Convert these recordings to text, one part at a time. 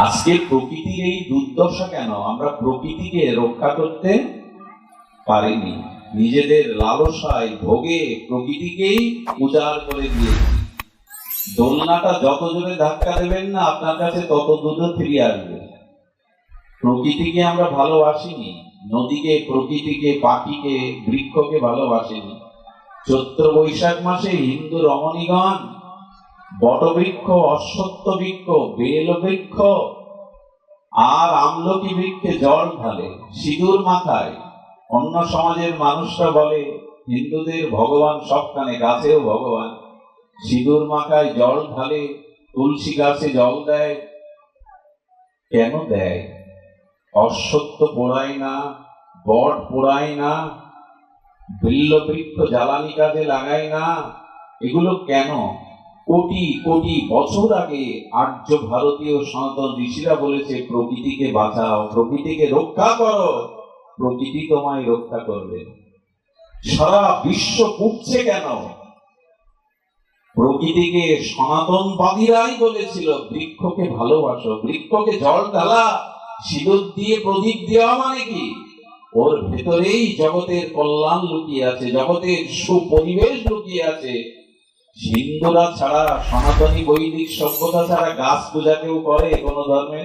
আজকে প্রকৃতির এই দুর্দশা কেন? আমরা প্রকৃতিকে রক্ষা করতে পারিনি, নিজেদের লালসায় ভোগে প্রকৃতিকেই উজাড় করে দিয়েছি। দোলনাটা যত জোরে ধাক্কা দেবেন না আপনার কাছে তত দূরে ফিরে আসবে। প্রকৃতিকে আমরা ভালোবাসিনি, নদীকে, প্রকৃতিকে, পাখিকে, বৃক্ষকে ভালোবাসিনি। চৈত্র বৈশাখ মাসে হিন্দু রমণীগণ বটবৃক্ষ, অশ্বত্থ বৃক্ষ, বেল বৃক্ষ আর আমলকি বৃক্ষে জল ঢালে, সিঁদুর মাথায়। অন্য সমাজের মানুষরা বলে হিন্দুদের ভগবান সবখানে, গাছেও ভগবান। সিঁদুর মাথায় জল ঢালে, তুলসী গাছে জল দেয়। কেন দেয়? অশ্বত্থ পোড়ায় না, বট পোড়ায় না, বিল্ল বৃক্ষ জ্বালানি কাজে লাগায় না। এগুলো কেন? কোটি কোটি বছর আগে আর্য ভারতীয় সনাতন ঋষিরা বলেছে প্রকৃতিকে বাঁচাও, প্রকৃতিকে রক্ষা করো, প্রকৃতি তোমায় রক্ষা করবে। সারা বিশ্ব পুড়ছে কেন? প্রকৃতিকে সনাতনবাদীরাই বলেছিল বৃক্ষকে ভালোবাসো, বৃক্ষকে জল ঢালা, সিঁদুর দিয়ে প্রদীপ দেওয়া মানে কি? ওর ভেতরেই জগতের কল্যাণ লুকিয়ে আছে, জগতের সুপরিবেশ লুকিয়ে আছে। হিন্দুরা ছাড়া, সনাতনী বৈদিক সভ্যতা ছাড়া গাছ পূজা কেউ করে কোন ধর্মে?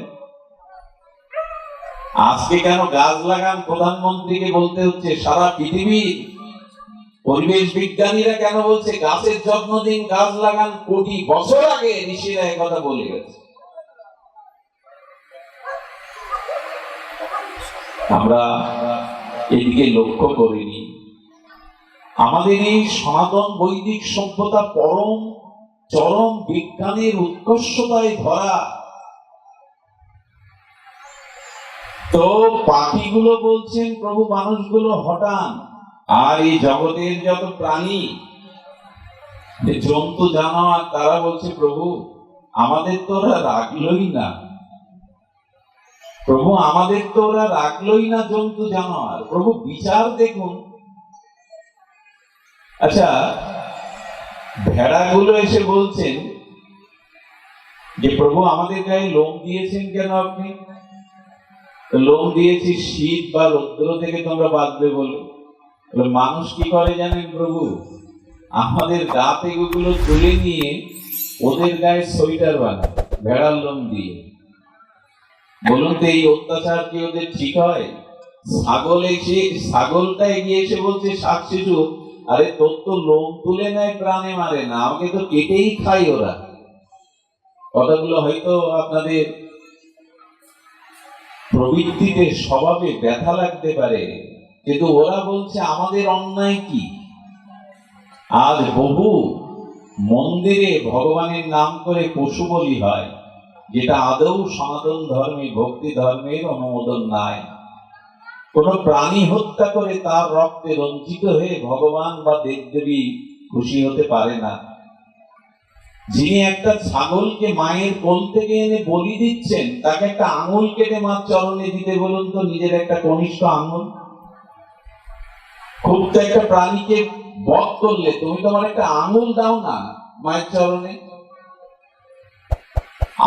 আজকে কেন গাছ লাগান প্রধানমন্ত্রীকে বলতে হচ্ছে? সারা পৃথিবীর পরিবেশ বিজ্ঞানীরা কেন বলছে গাছের যত্ন দিন, গাছ লাগান? কোটি বছর আগে ঋষিরা একথা বলে গেছে। আমরা এদিকে লক্ষ্য করিনি। আমাদের এই সনাতন বৈদিক সভ্যতা চরম বিজ্ঞানের উৎকর্ষতায় ভরা। তো পাখিগুলো বলছেন প্রভু মানুষগুলো হটান, আর এই জগতের যত প্রাণী, জন্তু জানোয়ার, তারা বলছে প্রভু আমাদের তো ওরা রাখলই না, প্রভু আমাদের তো ওরা রাখলই না জন্তু জানোয়ার, প্রভু বিচার দেখুন। আচ্ছা, ভেড়াগুলো এসে বলছেন যে প্রভু আমাদের গায়ে লোম দিয়েছেন কেন? আপনি লোম দিয়েছি শীত বা রৌদ্র থেকে তোমরা বাঁচবে বলে। মানুষ কি করে জানেন প্রভু? আমাদের গা থেকে ওগুলো তুলে নিয়ে ওদের গায়ে সোয়েটার বানায় ভেড়ার লোম দিয়ে। বলুন তো এই অত্যাচার কি ওদের ঠিক হয়? ছাগলটা এগিয়ে এসে বলছে শাক শিশু, আরে তোর তো লোম তুলে নেয়, প্রাণে মারে না, আমাকে তো কেটেই খাই ওরা। কথাগুলো হয়তো আপনাদের প্রবৃত্তিতে, স্বভাবে ব্যথা লাগতে পারে, কিন্তু ওরা বলছে আমাদের অন্যায় কি? আজ বহু মন্দিরে ভগবানের নাম করে পশু বলি হয়, যেটা আদৌ সনাতন ধর্মে, ভক্তি ধর্মের অনুমোদন নাই। কোন প্রাণী হত্যা করে তার রক্তে রঞ্জিত হয়ে ভগবান বা দেবদেবী খুশি হতে পারে না। যিনি একটা ছাগলকে মায়ের কোল থেকে এনে বলি দিচ্ছেন, তাকে একটা আঙুল কেটে মার চরণে দিতে বলুন তো, নিজের একটা কনিষ্ঠ আঙুল। খুব তো একটা প্রাণীকে বধ করলে তুমি তোমার একটা আঙুল দাও না মায়ের চরণে।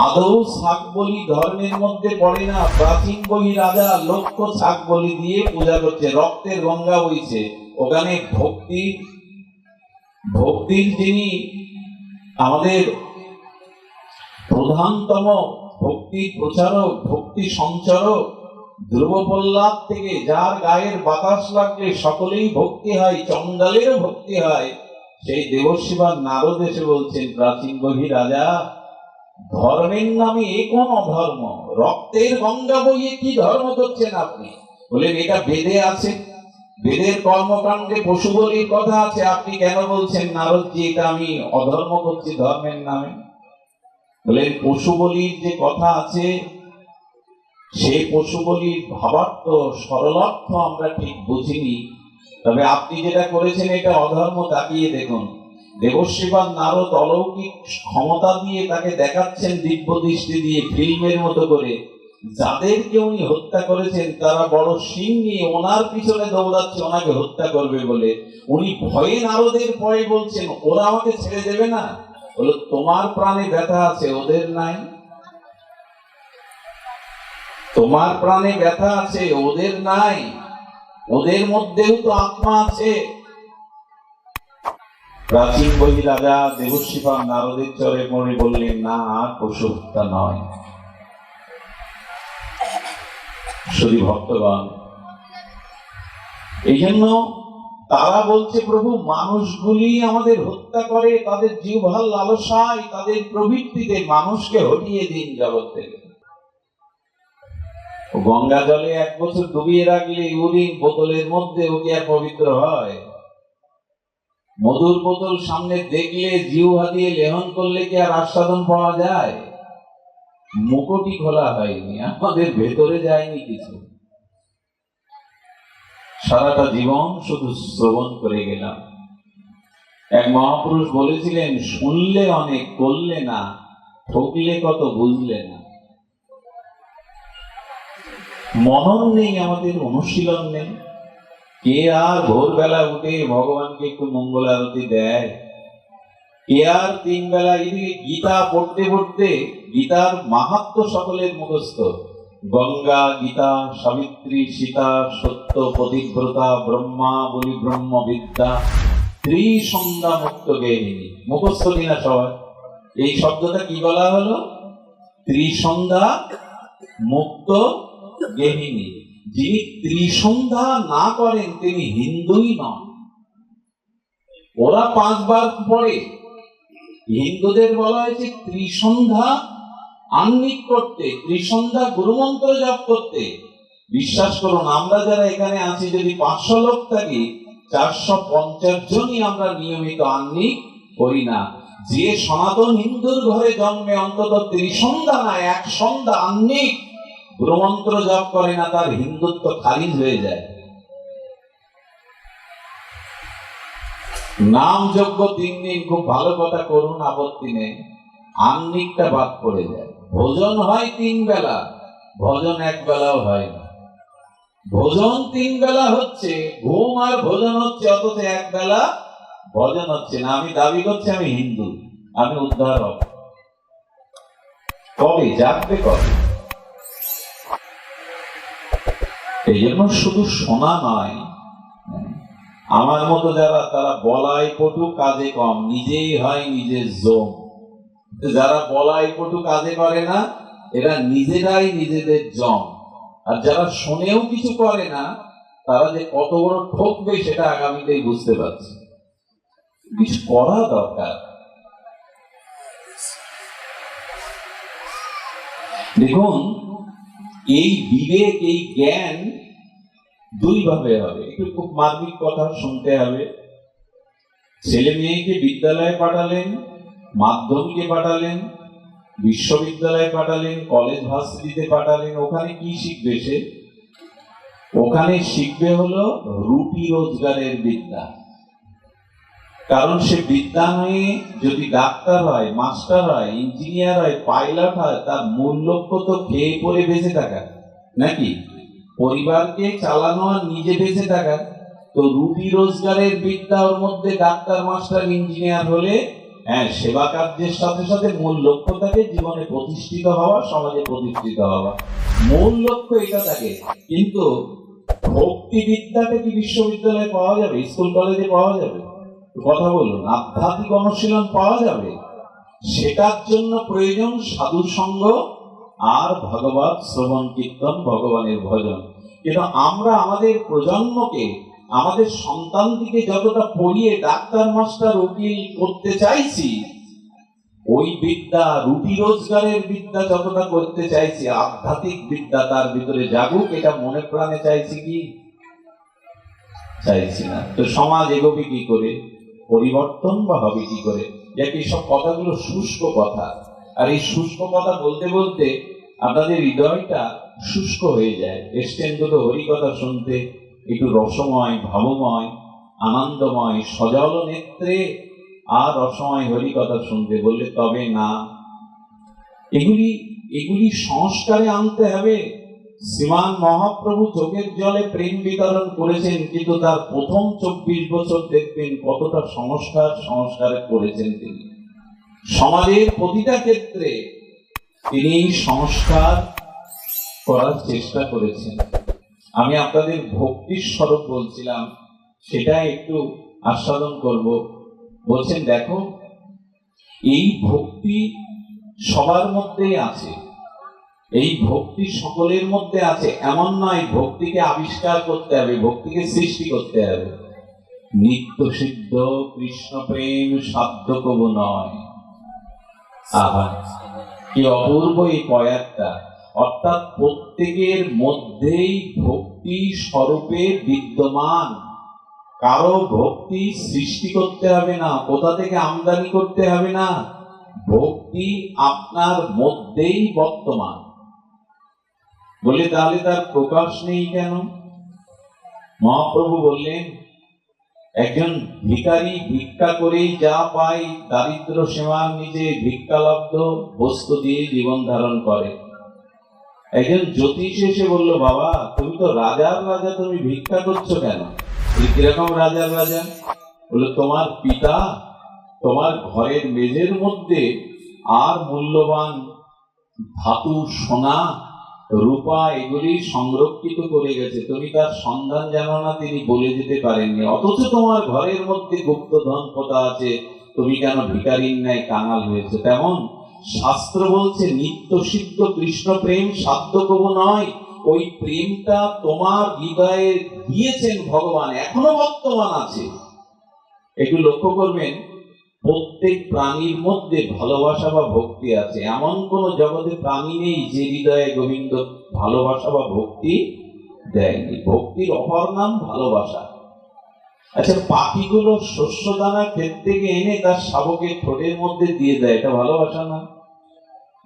আদৌ শাক বলি ধর্মের মধ্যে পড়ে না। প্রাচীন বহি রাজা লক্ষ শাক বলি দিয়ে পূজা করছে, রক্তের গঙ্গা বইছে ওখানে। ভক্তির যিনি আমাদের প্রধানতম ভক্তি প্রচারক, ভক্তি সঞ্চারক, ধ্রুব প্রহ্লাদ থেকে যার গায়ের বাতাস লাগলে সকলেই ভক্তি হয়, চন্ডালেরও ভক্তি হয়, সেই দেবশিবান নারদ এসে বলছেন প্রাচীন বহি রাজা, ধর্মের নামে এ কোন অধর্ম? রক্তের গঙ্গা বইয়ে কি ধর্ম করছেন আপনি? বলেন এটা বেদে আছে, বেদের কর্মকাণ্ডে পশু বলির কথা আছে, আপনি কেন বলছেন নারদজি এটা আমি অধর্ম করছি ধর্মের নামে? বলেন পশু বলির যে কথা আছে, সেই পশু বলির ভাবার্থ, সরলার্থ আমরা ঠিক বুঝিনি। তবে আপনি যেটা করেছেন এটা অধর্ম। তাকিয়ে দেখুন, দেবশিবান নারদ অলৌকিক ক্ষমতা দিয়ে তাকে দেখাচ্ছেন দিব্য দৃষ্টি দিয়ে, ফিল্মের মতো করে। যাদেরকে উনি হত্যা করেছেন তারা বড় সিং নিয়ে ওনার পিছনে দৌড়াচ্ছে ওনাকে হত্যা করবে বলে। উনি ভয়ে নারদের পরে বলছেন ওরা আমাকে ছেড়ে দেবে না। বলো তোমার প্রাণে ব্যথা আছে, ওদের নাই। তোমার প্রাণে ব্যথা আছে, ওদের নাই। ওদের মধ্যেও তো আত্মা আছে। প্রাচীন বলি রাজা দেবশ্রীপাল নারদের চরে পড়ে বললেন, না, আর পশু হত্যা নয়। শুধু ভক্তগণ, এই জন্য তারা বলছে, প্রভু, মানুষগুলি আমাদের হত্যা করে, তাদের জিহ্বার লালসায়, তাদের প্রবৃত্তিতে মানুষকে হটিয়ে দিন জগৎ থেকে। গঙ্গা জলে 1 বছর ডুবিয়ে রাখলে ইউরিন বোতলের মধ্যে ওকে আর পবিত্র হয়? মধুর বোতল সামনে দেখলে জিহ্বা দিয়ে লেহন করলে কি আর আস্বাদন পাওয়া যায়? মুকুটই খোলা হয়নি, আমাদের ভেতরে যায়নি কিছু। সারাটা জীবন শুধু শ্রবণ করে গেলাম। এক মহাপুরুষ বলেছিলেন, শুনলে অনেক, করলে না, ঠকলে কত, বুঝলে না। মনন নেই আমাদের, অনুশীলন নেই। কে আর ভোরবেলা উঠে ভগবানকে একটু মঙ্গল আরতি দেয়? কে আর 3 বেলা এদিকে গীতা পড়তে পড়তে, গীতার মাহাত্ম্য সকলের মুখস্থ। গঙ্গা, গীতা, সাবিত্রী, সীতা, সত্য, পতিব্রতা, ব্রহ্মা বলি, ব্রহ্মবিদ্যা, ত্রিসন্ধ্যা মুক্ত গেহিনী, মুখস্থ কিনা সবাই? এই শব্দটা কি বলা হলো? ত্রিসন্ধ্যা মুক্ত গেহিনী। যিনি ত্রিসন্ধ্যা না করেন তিনি হিন্দুই নন। ওরা 5 বার পড়ে, হিন্দুদের বলা হয়েছে ত্রিসন্ধ্যা আহ্নিক করতে, ত্রিসন্ধ্যা গুরুমন্ত্র জপ করতে। বিশ্বাস করুন, আমরা যারা এখানে আছি, যদি 500 লোক থাকি, 450 জনই আমরা নিয়মিত আহ্নিক করি না। যে সনাতন হিন্দুর ঘরে জন্মে অন্তত ত্রিসন্ধ্যা না, 1 সন্ধ্যা আহ্নিক গুরুমন্ত্র জপ করে না, তার হিন্দুত্ব খারিজ হয়ে যায়। নাম যজ্ঞ 3 দিন খুব ভালো কথা করুন, আপত্তি নেই, আহ্নিকটা বাদ পড়ে যায়। ভোজন হয় 3 বেলা, ভজন 1 বেলাও হয় না। ভোজন 3 বেলা হচ্ছে, ঘুম আর ভোজন হচ্ছে, অথচ 1 বেলা ভজন হচ্ছে না। আমি দাবি করছি আমি হিন্দু, আমি উদ্ধার হব। কবে জাগবে, কবে? এই জন্য শুধু শোনা নয়, আমার মতো যারা, তারা বলাই পটু, কাজে কম, নিজেই হয় নিজের জম। যারা বলাই পটু, কাজে করে না, এরা নিজেরাই নিজেদের জম। আর যারা শুনেও কিছু করে না, তারা যে কত বড় ঠকবে সেটা আগামীতেই বুঝতে পারছে। কিছু করা দরকার। দেখুন, এই বিবেক, এই জ্ঞান 2 ভাবে হবে। একটু খুব মার্মিক কথা শুনতে হবে। ছেলে মেয়েকে বিদ্যালয়ে পাঠালেন, মাধ্যমিকে পাঠালেন, বিশ্ববিদ্যালয়ে পাঠালেন, কলেজ ভার্সিটিতে পাঠালেন, ওখানে কি শিখবে সে? ওখানে শিখবে হলো রুটি রোজগারের বিদ্যা। কারণ সে বিদ্যা নিয়ে যদি ডাক্তার হয়, মাস্টার হয়, ইঞ্জিনিয়ার হয়, পাইলট হয়, তার মূল লক্ষ্য তো খেয়ে পরে বেঁচে থাকা, নাকি? পরিবারকে চালানো আর নিজে বেঁচে থাকা। তো রুটি রোজগারের বিদ্যা ওর মধ্যে ডাক্তার, মাস্টার, ইঞ্জিনিয়ার হলে, হ্যাঁ, সেবা কার্যের সাথে সাথে মূল লক্ষ্য থাকে জীবনে প্রতিষ্ঠিত হওয়া, সমাজে প্রতিষ্ঠিত হওয়া। মূল লক্ষ্য এটা থাকে। কিন্তু ভক্তি বিদ্যাটা কি বিশ্ববিদ্যালয়ে পাওয়া যাবে, স্কুল কলেজে পাওয়া যাবে? কথা বলুন, আধ্যাত্মিক অনুশীলন পাওয়া যাবে? সেটার জন্য প্রয়োজন সাধু সঙ্গ আর ভগবত শ্রবণ কীর্তন, ভগবানের ভজন। কিন্তু আমরা আমাদের প্রজন্মকে, আমাদের সন্তানটিকে যতটা পড়িয়ে ডাক্তার, মাস্টার, উকিল করতে চাইছি, ওই বিদ্যা, রুটি রোজগারের বিদ্যা যতটা করতে চাইছি, আধ্যাত্মিক বিদ্যা তার ভিতরে জাগুক, এটা মনে প্রাণে চাইছি কি? চাইছি না। তো সমাজ এগোবে কি করে, পরিবর্তন বা হবে কি করে? যাকে সব কথাগুলো শুষ্ক কথা, আর এই শুষ্ক কথা বলতে বলতে আপনাদের হৃদয়টা শুষ্ক হয়ে যায়। এসছেন দুটো হরি কথা শুনতে, একটু রসময়, ভাবময়, আনন্দময়, সজল নেত্রে আর রসময় হরি কথা শুনতে, বললে তবে না। এগুলি সংস্কারে আনতে হবে। শ্রীমান মহাপ্রভু চোখের জলে প্রেম বিতরণ করেছেন, কিন্তু তার প্রথম 24 বছর দেখবেন কতটা সংস্কারে করেছেন তিনি। সমাজের প্রতিটা ক্ষেত্রে তিনি সংস্কার করার চেষ্টা করেছেন। আমি আপনাদের ভক্তির স্বরূপ বলছিলাম, সেটা একটু আস্বাদন করব। বলছেন দেখো, এই ভক্তি সবার মধ্যেই আছে, এই ভক্তি সকলের মধ্যে আছে, এমন নয় ভক্তিকে আবিষ্কার করতে হবে, ভক্তিকে সৃষ্টি করতে হবে। নিত্য সিদ্ধ কৃষ্ণ প্রেম সাধ্য কবু নয়। আহা, কি অপূর্ব এই পয়ারটা! অর্থাৎ প্রত্যেকের মধ্যেই ভক্তি স্বরূপে বিদ্যমান। কারো ভক্তি সৃষ্টি করতে হবে না, কোথা থেকে আমদানি করতে হবে না, ভক্তি আপনার মধ্যেই বর্তমান। বলে তাহলে তার প্রকাশ নেই কেন? মহাপ্রভু বললেন, একজন ভিখারি ভিক্ষা করেই যা পায়, দারিদ্র সেবার নিজে ভিক্ষালব্ধ বস্তু দিয়ে জীবন ধারণ করে। একজন জ্যোতিষ এসে বলল, বাবা তুমি তো রাজার রাজা, তুমি ভিক্ষা করছো কেন? কিরকম রাজার রাজা? বললো, তোমার পিতা তোমার ঘরের মেঝের মধ্যে আর মূল্যবান ধাতু, সোনা, রূপা এগুলি সংরক্ষিত করে গেছে, তুমি তার সন্ধান জানো না, তিনি বলে যেতে পারেননি, অথচ তোমার ঘরের মধ্যে গুপ্তধন পোতা আছে, তুমি কেন ভিখারির ন্যায় কাঙাল হয়েছে? তেমন শাস্ত্র বলছে নিত্য সিদ্ধ কৃষ্ণ প্রেম সাধ্য কবু নয়। ওই প্রেমটা তোমার হৃদয়ে দিয়েছেন ভগবান, এখনো বর্তমান আছে। একটু লক্ষ্য করবেন, প্রত্যেক প্রাণীর মধ্যে ভালোবাসা বা ভক্তি আছে। এমন কোন জগতে প্রাণী নেই যে হৃদয়ে গোবিন্দ ভালোবাসা বা ভক্তি দেয়নি। ভক্তির অপর নাম ভালোবাসা। আচ্ছা, পাখিগুলো শস্য দানা ক্ষেত থেকে এনে তার শাবকের ঠোঁটের মধ্যে দিয়ে দেয়, এটা ভালোবাসা না?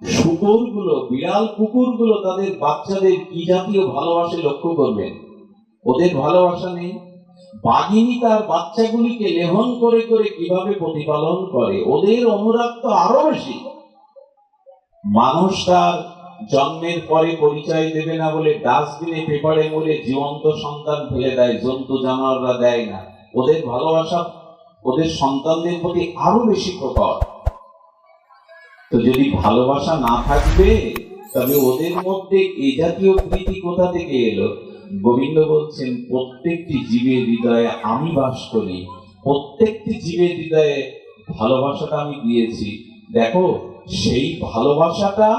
শুকরগুলো, বিড়াল কুকুরগুলো তাদের বাচ্চাদের কি জাতীয় ভালোবাসে লক্ষ্য করবেন, ওদের ভালোবাসা নেই? বাঘিনী তার বাচ্চাগুলিকে লেহন করে করে কিভাবে প্রতিপালন করে, ওদের অনুরাগ তো আরো বেশি। মানুষ তার জন্মের পরে পরিচয় দেবে না বলে ডাস্টবিনে পেপারে মুড়ে জীবন্ত সন্তান ফেলে দেয়, জন্তু জানোয়াররা দেয় না। ওদের ভালোবাসা ওদের সন্তানদের প্রতি আরো বেশি প্রকট। তো যদি ভালোবাসা না থাকবে, তবে ওদের মধ্যে এই জাতীয় প্রীতি কোথা থেকে এলো? গোবিন্দ বলছেন, প্রত্যেকটি জীবের হৃদয়ে আমি বাস করি, প্রত্যেকটি জীবের হৃদয়ে ভালোবাসাটা আমি দিয়েছি। দেখো, সেই ভালোবাসাটা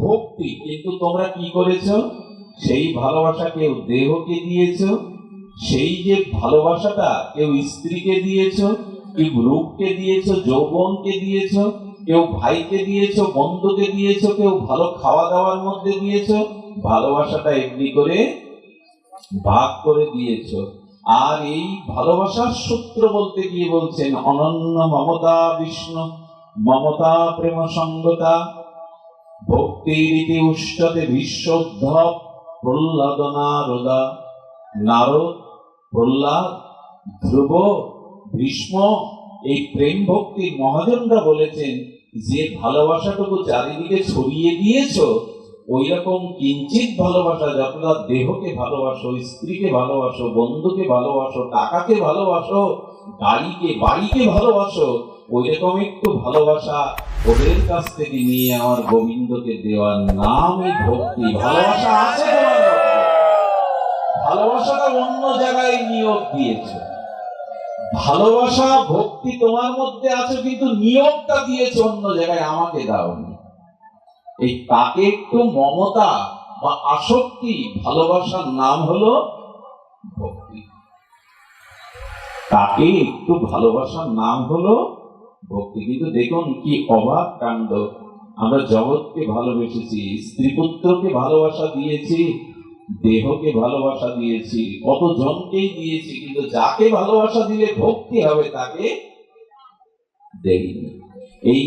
ভক্তি, কিন্তু তোমরা কি করেছো? সেই ভালোবাসা কেউ দেহকে দিয়েছো, সেই যে ভালোবাসাটা কেউ স্ত্রীকে দিয়েছো, কেউ রূপকে দিয়েছো, যৌবনকে দিয়েছো, কেউ ভাইকে দিয়েছো, বন্ধুকে দিয়েছো, কেউ ভালো খাওয়া দাওয়ার মধ্যে দিয়েছো। ভালোবাসাটা এমনি করে ভাগ করে দিয়েছো। আর এই ভালোবাসার সূত্র বলতে গিয়ে বলছেন, অনন্য মমতা বিষ্ণু মমতা প্রেম সঙ্গতা ভক্তিরীতি উচ্চতে বিশ্বদ্ধ প্রহ্লাদ নারদা। নারদ, প্রহ্লাদ, ধ্রুব, ভীষ্ম, এই প্রেম ভক্তির মহাজনরা বলেছেন, যে ভালোবাসাটুকু চারিদিকে ছড়িয়ে দিয়েছো, ওই রকম কিঞ্চিত ভালোবাসা, যতটা দেহকে ভালোবাসো, স্ত্রীকে ভালোবাসো, বন্ধুকে ভালোবাসো, টাকাকে ভালোবাসো, গাড়িকে বাড়িকে ভালোবাসো, ওই রকম একটু ভালোবাসা ওদের কাছ থেকে নিয়ে আমার গোবিন্দকে দেওয়ার নামই ভক্তি। ভালোবাসা আছে তোমার মধ্যে, ভালোবাসাটা অন্য জায়গায় নিয়োগ দিয়েছে। ভালোবাসা ভক্তি তোমার মধ্যে আছে, কিন্তু নিয়োগটা দিয়েছে অন্য জায়গায়, আমাকে দাওনি। এই তাকে একটু মমতা বা আসক্তি, ভালোবাসার নাম হলো ভক্তি। তাকে একটু ভালোবাসার নাম হলো ভক্তি। কিন্তু দেখুন কি অবাক কাণ্ড, আমরা জগৎকে ভালোবেসেছি, স্ত্রী পুত্রকে ভালোবাসা দিয়েছি, দেহকে ভালোবাসা দিয়েছি, কত জনকেই দিয়েছি, কিন্তু যাকে ভালোবাসা দিলে ভক্তি হবে তাকে দেইনি।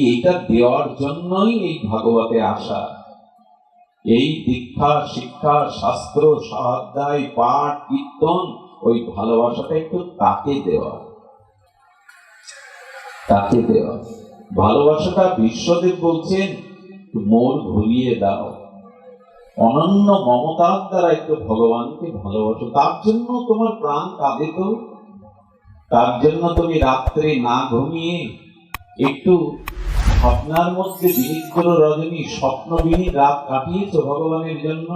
এইটা দেওয়ার জন্যই এই ভাগবতে আসা। এই দীক্ষা, শিক্ষা, শাস্ত্র, স্বাধ্যায়, পাঠ, কীর্তন, ওই ভালোবাসাটা একটু তাকে দেওয়া, তাকে দেওয়া। ভালোবাসাটা বিশ্বদেব বলছেন, মোর ঘুরিয়ে দাও। অনন্য মমতার দ্বারা একটু ভগবানকে ভালোবাসো। তার জন্য তোমার প্রাণ কাঁদে, তো তার জন্য তুমি রাত্রে না ঘুমিয়ে একটু ভাবনার মধ্যে বিনিদ্র রজনী স্বপ্নবিহীন রাত কাটিয়েছো ভগবানের জন্য।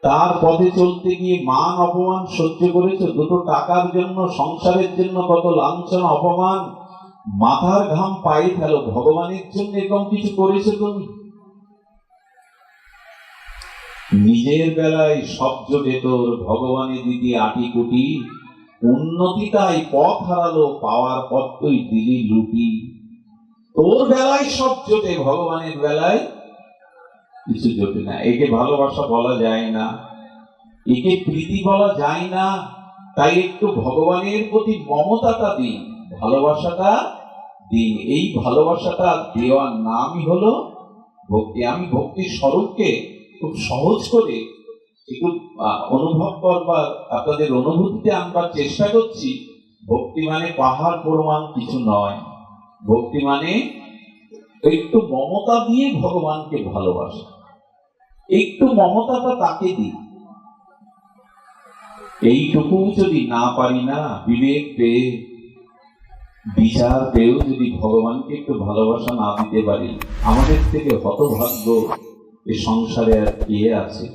তার পথে চলতে গিয়ে মান অপমান সহ্য করেছো, দুটো টাকার জন্য, সংসারের জন্য কত লাঞ্ছনা অপমান, মাথার ঘাম পায়ে ফেলো, ভগবানের জন্য এরকম কিছু করেছো তুমি? নিজের বেলায় সব জোটে তোর, ভগবানে দিদি আটি কুটি, উন্নতি তাই পথ হারালো, পাওয়ার পথ তুই দিলি লুটি। তোর বেলায় সব জোটে, ভগবানের বেলায় কিছু জোটে না। একে ভালোবাসা বলা যায় না, একে প্রীতি বলা যায় না। তাই একটু ভগবানের প্রতি মমতাটা দিন, ভালোবাসাটা দিন। এই ভালোবাসাটা দেওয়ার নামই হলো ভক্তি। আমি ভক্তির স্বরূপকে খুব সহজ করে একটু অনুভব করবার, আপনাদের অনুভূতিতে আনবার চেষ্টা করছি। ভক্তি মানে পাহাড় প্রমাণ কিছু নয়। ভক্তি মানে একটু মমতা দিয়ে ভগবানকে ভালোবাসা, একটু মমতাটা তাকে দিই। এইটুকু যদি না পারি না, বিবেক পেয়ে, বিচার পেয়েও যদি ভগবানকে একটু ভালোবাসা না দিতে পারি, আমাদের থেকে হতভাগ্য এ সংসারে আর কে আছে?